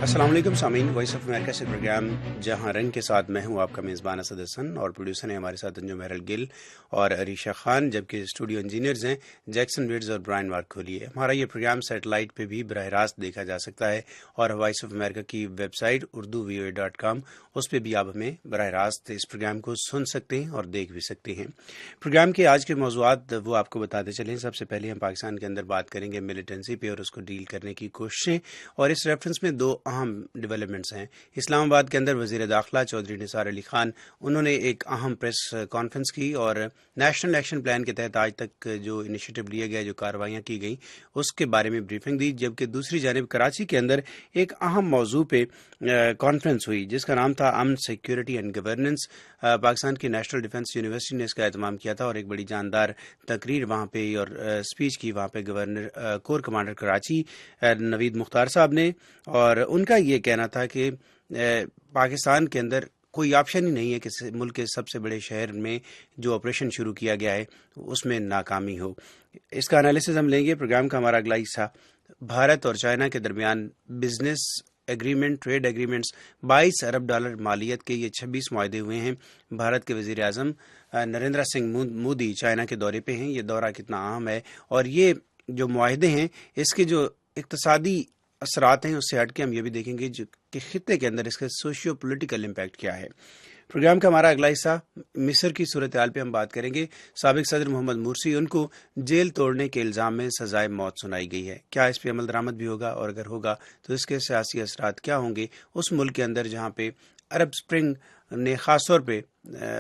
السلام علیکم سامعین، وائس آف امریکہ سے پروگرام جہاں رنگ کے ساتھ میں ہوں آپ کا میزبان اسد حسن، اور پروڈیوسر ہیں ہمارے ساتھ انجم محرل گل اور عریشہ خان، جبکہ اسٹوڈیو انجینئرز ہیں جیکسن ویڈز اور برائن وارکھولی ہے۔ ہمارا یہ پروگرام سیٹلائٹ پہ بھی براہ راست دیکھا جا سکتا ہے، اور وائس آف امریکہ کی ویب سائٹ urduvoa.com اس پہ بھی آپ ہمیں براہ راست اس پروگرام کو سن سکتے ہیں اور دیکھ بھی سکتے ہیں۔ پروگرام کے آج کے موضوعات وہ آپ کو بتاتے چلیں۔ سب سے پہلے ہم پاکستان کے اندر بات کریں گے ملیٹنسی پہ اور اس کو ڈیل کرنے کی کوششیں، اور اس ریفرنس میں دو اہم ڈیولپمنٹس ہیں۔ اسلام آباد کے اندر وزیر داخلہ چودھری نثار علی خان انہوں نے ایک اہم پریس کانفرنس کی، اور نیشنل ایکشن پلان کے تحت آج تک جو انیشیٹو لیے گئے، جو کارروائیاں کی گئیں، اس کے بارے میں بریفنگ دی۔ جبکہ دوسری جانب کراچی کے اندر ایک اہم موضوع پہ کانفرنس ہوئی جس کا نام تھا امن، سیکیورٹی اینڈ گورننس۔ پاکستان کی نیشنل ڈیفنس یونیورسٹی نے اس کا اہتمام کیا تھا، اور ایک بڑی جاندار تقریر وہاں پہ اور اسپیچ کی وہاں پہ گورنر کور کمانڈر کراچی نوید مختار صاحب نے، اور ان کا یہ کہنا تھا کہ پاکستان کے اندر کوئی آپشن ہی نہیں ہے کہ ملک کے سب سے بڑے شہر میں جو آپریشن شروع کیا گیا ہے اس میں ناکامی ہو۔ اس کا انالیسز ہم لیں گے۔ پروگرام کا ہمارا اگلا حصہ بھارت اور چائنا کے درمیان بزنس ایگریمنٹ، ٹریڈ ایگریمنٹس، 22 ارب ڈالر مالیت کے یہ 26 معاہدے ہوئے ہیں۔ بھارت کے وزیر اعظم نریندر سنگھ مودی چائنا کے دورے پہ ہیں۔ یہ دورہ کتنا اہم ہے، اور یہ جو معاہدے ہیں اس کے جو اقتصادی اثرات ہیں اس سے ہٹ کے ہم یہ بھی دیکھیں گے کہ خطے کے اندر اس کا سوشیو پولیٹیکل امپیکٹ کیا ہے۔ پروگرام کا ہمارا اگلا حصہ مصر کی صورتحال پہ ہم بات کریں گے۔ سابق صدر محمد مرسی، ان کو جیل توڑنے کے الزام میں سزائے موت سنائی گئی ہے۔ کیا اس پہ عمل درآمد بھی ہوگا، اور اگر ہوگا تو اس کے سیاسی اثرات کیا ہوں گے اس ملک کے اندر جہاں پہ عرب سپرنگ نے خاص طور پہ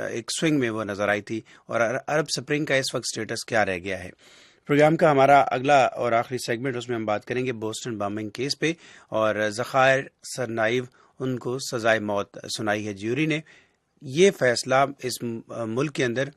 ایک سوئنگ میں وہ نظر آئی تھی، اور عرب سپرنگ کا اس وقت سٹیٹس کیا رہ گیا ہے۔ پروگرام کا ہمارا اگلا اور آخری سیگمنٹ، اس میں ہم بات کریں گے بوسٹن بامبنگ کیس پہ، اور ذخائر سرنائیو ان کو سزائے موت سنائی ہے جیوری نے۔ یہ فیصلہ اس ملک کے اندر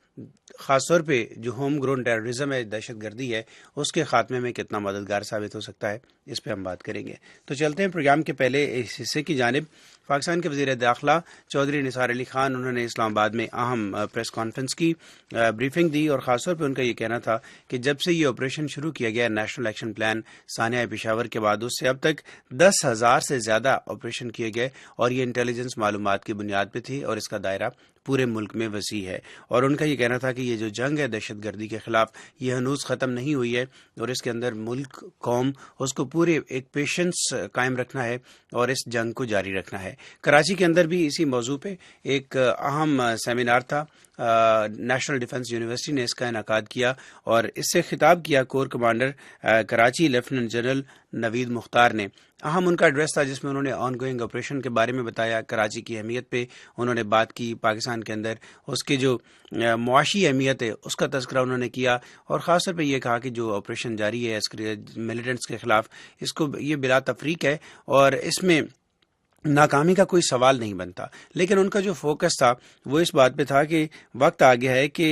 خاص طور پہ جو ہوم گرون ٹیررزم ہے، دہشت گردی ہے، اس کے خاتمے میں کتنا مددگار ثابت ہو سکتا ہے، اس پہ ہم بات کریں گے۔ تو چلتے ہیں پروگرام کے پہلے اس حصے کی جانب۔ پاکستان کے وزیر داخلہ چودھری نثار علی خان انہوں نے اسلام آباد میں اہم پریس کانفرنس کی، بریفنگ دی، اور خاص طور پہ ان کا یہ کہنا تھا کہ جب سے یہ آپریشن شروع کیا گیا نیشنل ایکشن پلان سانحہ پشاور کے بعد، اس سے اب تک 10,000 سے زیادہ آپریشن کیے گئے، اور یہ انٹیلیجنس معلومات کی بنیاد پہ تھی، اور اس کا دائرہ پورے ملک میں وسیع ہے۔ اور ان کا یہ کہنا تھا کہ یہ جو جنگ ہے دہشت گردی کے خلاف، یہ ہنوز ختم نہیں ہوئی ہے، اور اس کے اندر ملک، قوم، اس کو پورے ایک پیشنس قائم رکھنا ہے اور اس جنگ کو جاری رکھنا ہے۔ کراچی کے اندر بھی اسی موضوع پہ ایک اہم سیمینار تھا۔ نیشنل ڈیفنس یونیورسٹی نے اس کا انعقاد کیا، اور اس سے خطاب کیا corps commander Karachi lieutenant general Naveed Mukhtar نے۔ اہم ان کا ایڈریس تھا جس میں انہوں نے آن گوئنگ آپریشن کے بارے میں بتایا، کراچی کی اہمیت پہ انہوں نے بات کی، پاکستان کے اندر اس کی جو معاشی اہمیت ہے اس کا تذکرہ انہوں نے کیا، اور خاص طور پہ یہ کہا کہ جو آپریشن جاری ہے ملیٹنٹس کے خلاف، اس کو یہ بلا تفریق ہے، اور اس میں ناکامی کا کوئی سوال نہیں بنتا۔ لیکن ان کا جو فوکس تھا وہ اس بات پہ تھا کہ وقت آ گیا ہے کہ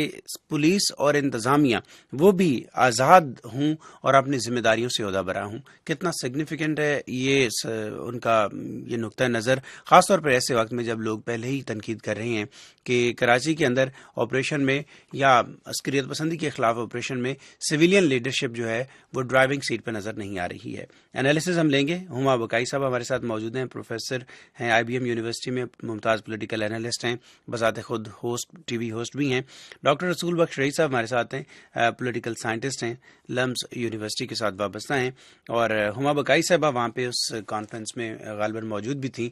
پولیس اور انتظامیہ وہ بھی آزاد ہوں اور اپنی ذمہ داریوں سے عہدہ برا ہوں۔ کتنا سگنیفیکنٹ ہے یہ ان کا یہ نقطہ نظر، خاص طور پر ایسے وقت میں جب لوگ پہلے ہی تنقید کر رہے ہیں کہ کراچی کے اندر آپریشن میں یا عسکریت پسندی کے خلاف آپریشن میں سویلین لیڈرشپ جو ہے وہ ڈرائیونگ سیٹ پہ نظر نہیں آ رہی ہے۔ انالیسز ہم لیں گے۔ ہما بکائی صاحب ہمارے ساتھ موجود ہیں، پروفیسر ہیں آئی بی ایم یونیورسٹی میں، ممتاز پولیٹیکل اینالسٹ ہیں، بذات خود ہوسٹ، ٹی وی ہوسٹ بھی ہیں۔ ڈاکٹر رسول بخش رئی صاحب ہمارے ساتھ ہیں، پولیٹیکل سائنٹسٹ ہیں، لمز یونیورسٹی کے ساتھ وابستہ ہیں، اور ہما بکائی صاحبہ وہاں پہ اس کانفرنس میں غالباً موجود بھی تھیں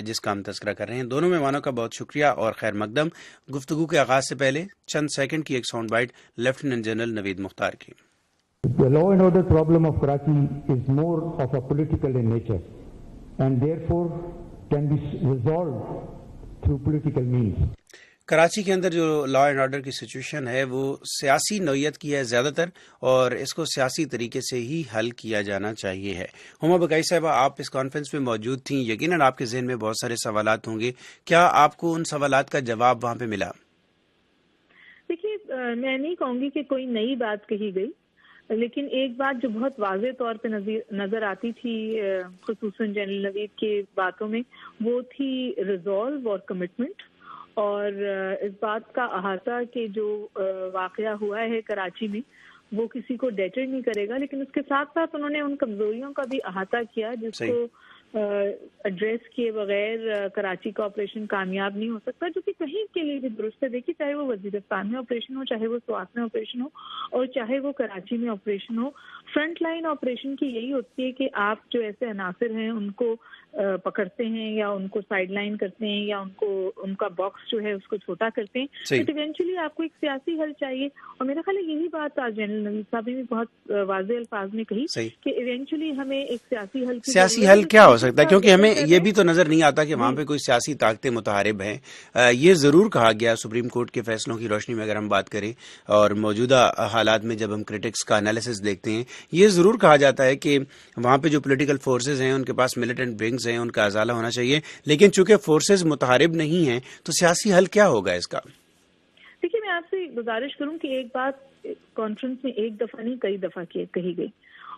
جس کا ہم تذکرہ کر رہے ہیں۔ دونوں مہمانوں کا بہت شکریہ اور خیر مقدم۔ گفتگو کے آغاز سے پہلے چند سیکنڈ کی ایک sound bite lieutenant general Naveed مختار کی۔ The law and order problem of Karachi is more of a political in nature and therefore can be resolved through political means. Karachi کے اندر جو لا اینڈ آرڈر کی سچویشن ہے وہ سیاسی نوعیت کی ہے زیادہ تر، اور اس کو سیاسی طریقے سے ہی حل کیا جانا چاہیے ہے۔ ہما بکائی صاحبہ، آپ اس کانفرنس میں موجود تھیں، یقیناً آپ کے ذہن میں بہت سارے سوالات ہوں گے، کیا آپ کو ان سوالات کا جواب وہاں پہ ملا؟ دیکھیے، میں نہیں کہوں گی کہ کوئی نئی بات کہی گئی، لیکن ایک بات جو بہت واضح طور پہ نظر آتی تھی خصوصاً جنرل نوید کی باتوں میں، وہ تھی ریزالو اور کمٹمنٹ، اور اس بات کا احاطہ کہ جو واقعہ ہوا ہے کراچی میں وہ کسی کو ڈیٹر نہیں کرے گا، لیکن اس کے ساتھ ساتھ انہوں نے ان کمزوریوں کا بھی احاطہ کیا جس کو ایڈریس کیے بغیر کراچی کا آپریشن کامیاب نہیں ہو سکتا، جو کہ کہیں کے لیے بھی درست ہے. دیکھیے چاہے وہ وزیرستان میں آپریشن ہو، چاہے وہ سوات میں آپریشن ہو، اور چاہے وہ کراچی میں آپریشن ہو، فرنٹ لائن آپریشن کی یہی ہوتی ہے کہ آپ جو ایسے عناصر ہیں ان کو پکڑتے ہیں یا ان کو سائڈ لائن کرتے ہیں یا ان کا باکس جو ہے اس کو چھوٹا کرتے ہیں. بٹ ایونچولی آپ کو ایک سیاسی حل چاہیے، اور میرا خیال ہے یہی بات آج جنرل نوید صاحب نے بھی بہت واضح الفاظ میں کہی کہ ایونچولی ہمیں ایک سیاسی حل کیا ہو سکتا ہے، کیونکہ ہمیں یہ بھی تو نظر نہیں آتا کہ وہاں پہ کوئی سیاسی طاقتیں متحارب ہیں. یہ ضرور کہا گیا سپریم کورٹ کے فیصلوں کی روشنی میں اگر ہم بات کریں اور موجودہ حالات میں جب ہم کرٹکس کا انالیسس دیکھتے ہیں، یہ ضرور کہا جاتا ہے کہ وہاں پہ جو پولیٹیکل فورسز ہیں ان کے پاس ملیٹنٹ ونگز ہیں، ان کا ازالہ ہونا چاہیے. لیکن چونکہ فورسز متحارب نہیں ہیں تو سیاسی حل کیا ہوگا اس کا؟ دیکھیے میں آپ سے گزارش کروں کہ ایک بات کانفرنس میں ایک دفعہ نہیں کئی دفعہ کہی گئی،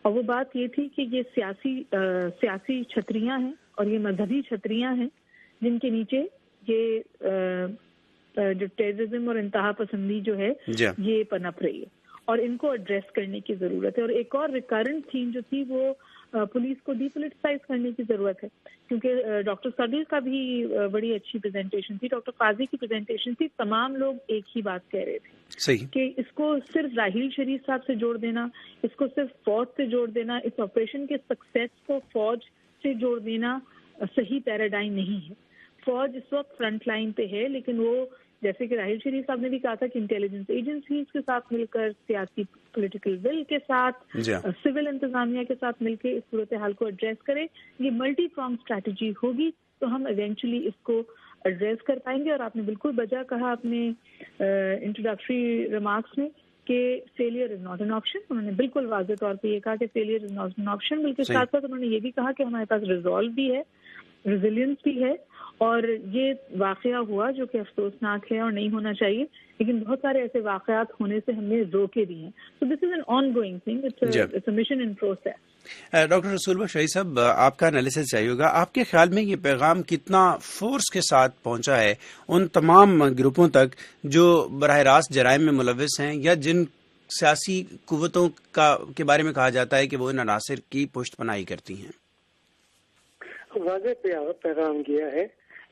اور وہ بات یہ تھی کہ یہ سیاسی چھتریاں ہیں اور یہ مذہبی چھتریاں ہیں جن کے نیچے یہ جو ٹیررزم اور انتہا پسندی جو ہے یہ پنپ رہی ہے، اور ان کو ایڈریس کرنے کی ضرورت ہے. اور ایک اور ریکارنٹ تھیم جو تھی وہ پولیس کو ڈی پولیٹیسائز کرنے کی ضرورت ہے، کیونکہ ڈاکٹر صدر کا بھی بڑی اچھی پریزنٹیشن تھی، ڈاکٹر قاضی کی پریزنٹیشن تھی، تمام لوگ ایک ہی بات کہہ رہے تھے کہ اس کو صرف راحیل شریف صاحب سے جوڑ دینا، اس کو صرف فوج سے جوڑ دینا، اس آپریشن کے سکسیس کو فوج سے جوڑ دینا صحیح پیراڈائم نہیں ہے. فوج اس وقت فرنٹ لائن پہ ہے، لیکن وہ جیسے کہ راحیل شریف صاحب نے بھی کہا تھا کہ انٹیلیجنس ایجنسیز کے ساتھ مل کر، سیاسی پولیٹیکل ول کے ساتھ، سول انتظامیہ کے ساتھ مل کے اس صورتحال کو ایڈریس کرے. یہ ملٹی پرانگ اسٹریٹجی ہوگی تو ہم ایونچولی اس کو ایڈریس کر پائیں گے. اور آپ نے بالکل بجا کہا اپنے انٹروڈکٹری ریمارکس میں کہ failure is not an option. انہوں نے بالکل واضح طور پہ یہ کہا کہ failure is not an option. بلکہ ساتھ ساتھ انہوں نے یہ بھی کہا کہ ہمارے پاس ریزالو بھی ہے، ریزیلینس بھی ہے، اور یہ واقعہ ہوا جو کہ افسوسناک ہے اور نہیں ہونا چاہیے، لیکن بہت سارے ایسے واقعات ہونے سے ہم نے روکے بھی ہیں. So this is an ongoing thing. It's a mission in process. Doctor رسول بخش شاہی صاحب، آپ کا انالیسس چاہیے ہوگا. آپ کے خیال میں یہ پیغام کتنا فورس کے ساتھ پہنچا ہے ان تمام گروپوں تک جو براہ راست جرائم میں ملوث ہیں یا جن سیاسی قوتوں کے بارے میں کہا جاتا ہے کہ وہ ان عناصر کی پشت پناہی کرتی ہیں؟ واضح پیغام گیا ہے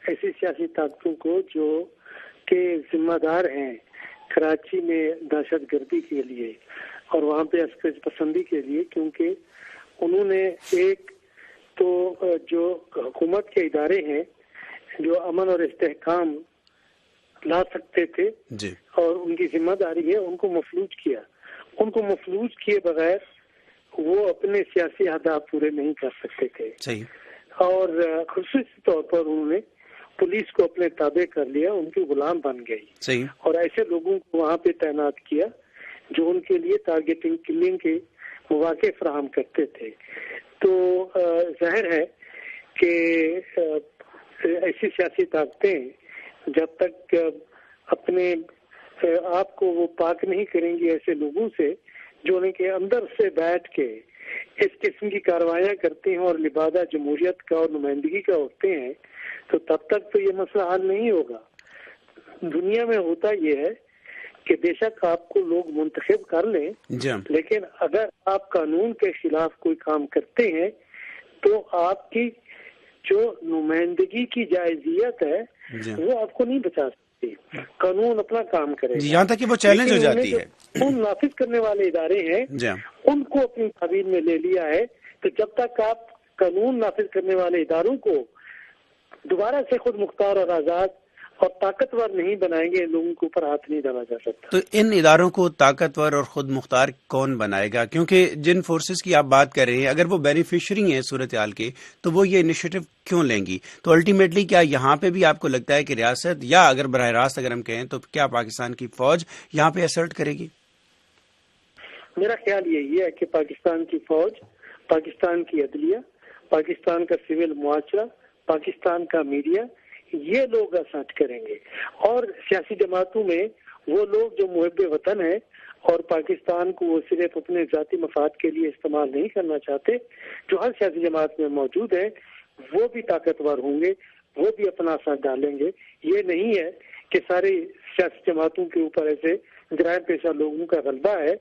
ایسی سیاسی طاقتوں کو جو کہ ذمہ دار ہیں کراچی میں دہشت گردی کے لیے اور وہاں پہ عسکر پسندی کے لیے، کیونکہ انہوں نے ایک تو جو حکومت کے ادارے ہیں جو امن اور استحکام لا سکتے تھے اور ان کی ذمہ داری ہے، ان کو مفلوج کیا. ان کو مفلوج کیے بغیر وہ اپنے سیاسی اہداف پورے نہیں کر سکتے تھے. اور خصوصی طور پر انہوں نے پولیس کو اپنے تابع کر لیا، ان کی غلام بن گئی اور ایسے لوگوں کو وہاں پہ تعینات کیا جو ان کے لیے ٹارگیٹنگ کلنگ کے مواقع فراہم کرتے تھے. تو ظاہر ہے کہ ایسی سیاسی طاقتیں جب تک اپنے آپ کو وہ پاک نہیں کریں گی ایسے لوگوں سے جو ان کے اندر سے بیٹھ کے اس قسم کی کاروائیاں کرتے ہیں اور لبادہ جمہوریت کا اور نمائندگی کا ہوتے ہیں، تو تب تک تو یہ مسئلہ حل نہیں ہوگا. دنیا میں ہوتا یہ ہے کہ بے شک آپ کو لوگ منتخب کر لیں، لیکن اگر آپ قانون کے خلاف کوئی کام کرتے ہیں تو آپ کی جو نمائندگی کی جائزیت ہے وہ آپ کو نہیں بچا سکتی. قانون اپنا کام کرے گا، یہاں تک کہ وہ چیلنج ہو جاتی ہے. قانون نافذ کرنے والے ادارے ہیں ان کو اپنی تعبیر میں لے لیا ہے. تو جب تک آپ قانون نافذ کرنے والے اداروں کو دوبارہ سے خود مختار اور آزاد اور طاقتور نہیں بنائیں گے، لوگوں کے اوپر ہاتھ نہیں ڈالا جا سکتا. تو ان اداروں کو طاقتور اور خود مختار کون بنائے گا؟ کیونکہ جن فورسز کی آپ بات کر رہے ہیں اگر وہ بینیفیشری ہیں صورتحال کے تو وہ یہ انیشیٹو کیوں لیں گی؟ تو الٹیمیٹلی کیا یہاں پہ بھی آپ کو لگتا ہے کہ ریاست یا اگر براہ راست اگر ہم کہیں تو کیا پاکستان کی فوج یہاں پہ اسرٹ کرے گی؟ میرا خیال یہی ہے کہ پاکستان کی فوج، پاکستان کی عدلیہ، پاکستان کا سول معاشرہ، پاکستان کا میڈیا، یہ لوگ اسرٹ کریں گے. اور سیاسی جماعتوں میں وہ لوگ جو محب وطن ہیں اور پاکستان کو وہ صرف اپنے ذاتی مفاد کے لیے استعمال نہیں کرنا چاہتے، جو ہر سیاسی جماعت میں موجود ہیں، وہ بھی طاقتور ہوں گے، وہ بھی اپنا اثر ڈالیں گے. یہ نہیں ہے کہ سارے سیاسی جماعتوں کے اوپر ایسے جرائم پیشہ لوگوں کا غلبہ ہے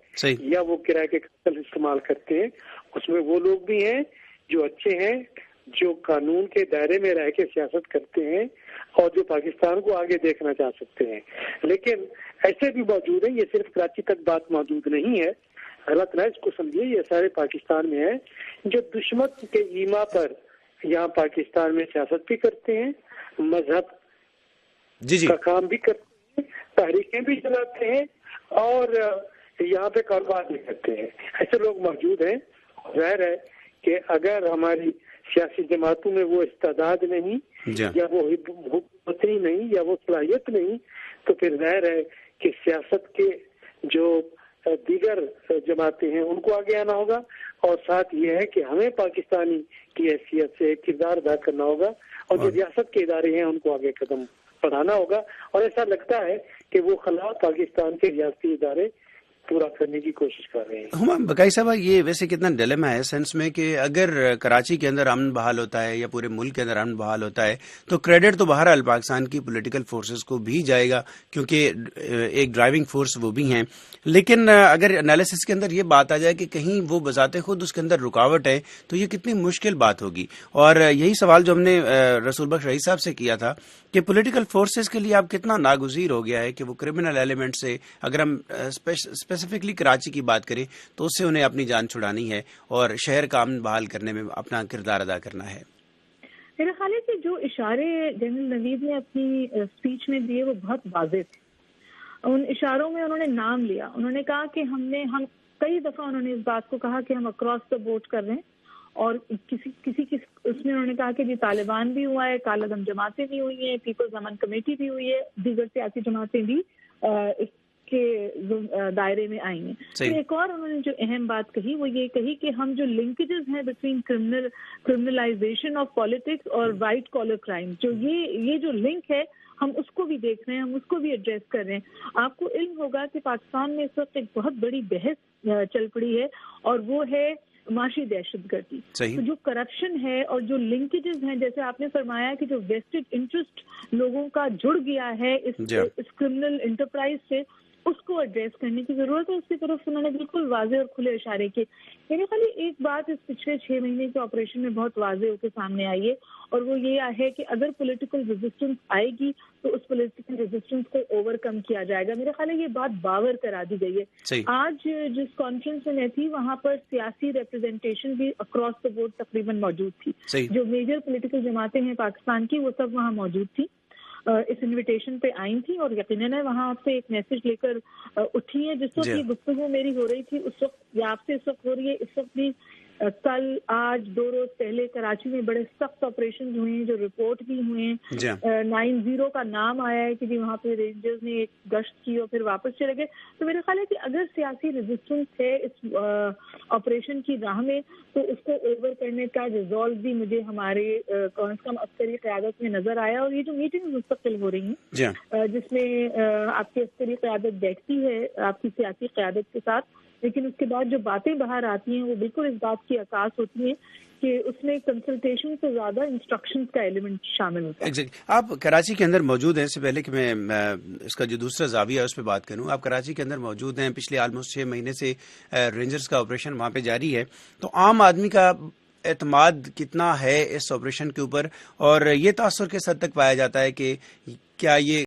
یا وہ کرائے کے قتل استعمال کرتے ہیں. اس میں وہ لوگ بھی ہیں جو اچھے ہیں، جو قانون کے دائرے میں رہ کے سیاست کرتے ہیں اور جو پاکستان کو آگے دیکھنا چاہ سکتے ہیں. لیکن ایسے بھی موجود ہیں, یہ صرف کراچی تک بات محدود نہیں ہے, غلط نہ اس کو سمجھیے, یہ سارے پاکستان میں ہیں جو دشمن کے ایما پر یہاں پاکستان میں سیاست بھی کرتے ہیں, مذہب کا کام بھی کرتے ہیں, تحریکیں بھی چلاتے ہیں اور یہاں پہ کاروبار بھی کرتے ہیں. ایسے لوگ موجود ہیں. ظاہر ہے کہ اگر ہماری سیاسی جماعتوں میں وہ استعداد نہیں یا وہ حکمتیں نہیں یا وہ صلاحیت نہیں, تو پھر ظاہر ہے کہ سیاست کے جو دیگر جماعتیں ہیں ان کو آگے آنا ہوگا, اور ساتھ یہ ہے کہ ہمیں پاکستانی کی حیثیت سے کردار ادا کرنا ہوگا, اور جو ریاست کے ادارے ہیں ان کو آگے قدم بڑھانا ہوگا. اور ایسا لگتا ہے کہ وہ خلا پاکستان کے ریاستی ادارے پورا کرنے کی کوشش کر رہے ہیں. ہم بقائی صاحب, یہ ویسے کتنا ڈیلیما ہے سینس میں کہ اگر کراچی کے اندر امن بحال ہوتا ہے یا پورے ملک کے اندر امن بحال ہوتا ہے تو کریڈٹ تو بہرحال پاکستان کی پولیٹیکل فورسز کو بھی جائے گا, کیونکہ ایک ڈرائیونگ فورس وہ بھی ہیں. لیکن اگر انالیسس کے اندر یہ بات آ جائے کہ کہیں وہ بذات خود اس کے اندر رکاوٹ ہے تو یہ کتنی مشکل بات ہوگی. اور یہی سوال جو ہم نے رسول بخش رئیس صاحب سے کیا تھا کہ پولیٹیکل فورسز کے لیے اب کتنا ناگزیر ہو گیا ہے کہ وہ کرمنل ایلیمنٹ سے, اگر ہم اسپیسیفکلی کراچی کی بات کریں تو اس سے انہیں اپنی جان چھڑانی ہے اور شہر کا امن بحال کرنے میں اپنا کردار ادا کرنا ہے. میرا خیال ہے کہ جو اشارے جنرل نوید نے اپنی اسپیچ میں دیے وہ بہت واضح تھے. ان اشاروں میں انہوں نے نام لیا, انہوں نے کہا کہ ہم کئی دفعہ انہوں نے اس بات کو کہا کہ ہم اکراس دا بورڈ کر رہے ہیں, اور کسی اس میں انہوں نے کہا کہ جی طالبان بھی ہوا ہے, کالعدم جماعتیں بھی ہوئی ہیں, پیپلز امن کمیٹی بھی ہوئی ہے, دیگر سیاسی جماعتیں بھی اس کے دائرے میں آئی ہیں. پھر ایک اور انہوں نے جو اہم بات کہی وہ یہ کہی کہ ہم جو لنکیجز ہیں بٹوین کرمنلائزیشن آف پالیٹکس اور وائٹ کالر کرائم, جو یہ جو لنک ہے ہم اس کو بھی دیکھ رہے ہیں, ہم اس کو بھی ایڈریس کر رہے ہیں. آپ کو علم ہوگا کہ پاکستان میں اس وقت ایک بہت بڑی بحث چل پڑی ہے اور وہ ہے معاشی دہشت گردی. تو جو کرپشن ہے اور جو لنکیجز ہیں, جیسے آپ نے فرمایا کہ جو ویسٹڈ انٹرسٹ لوگوں کا جڑ گیا ہے اس کرمنل انٹرپرائز سے, اس کو ایڈریس کرنے کی ضرورت ہے. اس کی طرف انہوں نے بالکل واضح اور کھلے اشارے کیے. میرے خیال ایک بات اس پچھلے 6 مہینے کے آپریشن میں بہت واضح ہو کے سامنے آئی ہے, اور وہ یہ ہے کہ اگر پولیٹیکل ریزسٹنس آئے گی تو اس پولیٹیکل ریزسٹنس کو اوور کم کیا جائے گا. میرا خیال ہے یہ بات باور کرا دی گئی ہے. آج جس کانفرنس میں تھی وہاں پر سیاسی ریپرزینٹیشن بھی اکراس دا بورڈ تقریباً موجود تھی. جو میجر پولیٹیکل جماعتیں ہیں پاکستان کی وہ سب وہاں موجود تھی, اس انویٹیشن پہ آئی تھی, اور یقیناً وہاں آپ سے ایک میسج لے کر اٹھی ہیں. جس وقت یہ گفتگو میری ہو رہی تھی اس وقت یا آپ سے اس وقت ہو رہی ہے, اس وقت بھی کل آج 2 روز پہلے کراچی میں بڑے سخت آپریشن ہوئے ہیں جو رپورٹ بھی ہوئے ہیں. 90 کا نام آیا ہے کہ جی وہاں پہ رینجرز نے ایک گشت کی اور پھر واپس چلے گئے. تو میرا خیال ہے کہ اگر سیاسی ریزسٹنس ہے اس آپریشن کی راہ میں تو اس کو اوور کرنے کا ریزالو بھی مجھے ہمارے کم از کم عسکری قیادت میں نظر آیا. اور یہ جو میٹنگ مستقل ہو رہی ہیں جس میں آپ کی عسکری قیادت بیٹھتی ہے آپ کی سیاسی قیادت کے ساتھ, لیکن اس کے بعد جو باتیں باہر آتی ہیں وہ بالکل اس بات کی عکاس ہوتی ہیں کہ اس میں کنسلٹیشن سے زیادہ انسٹرکشنز کا ایلیمنٹ شامل ہوتا ہے. آپ کراچی کے اندر موجود ہیں. اس سے پہلے کہ میں اس کا جو دوسرا زاویہ ہے اس پہ بات کروں, آپ کراچی کے اندر موجود ہیں, پچھلے آلموسٹ 6 مہینے سے رینجرز کا آپریشن وہاں پہ جاری ہے. تو عام آدمی کا اعتماد کتنا ہے اس آپریشن کے اوپر, اور یہ تاثر کس حد تک پایا جاتا ہے کہ کیا یہ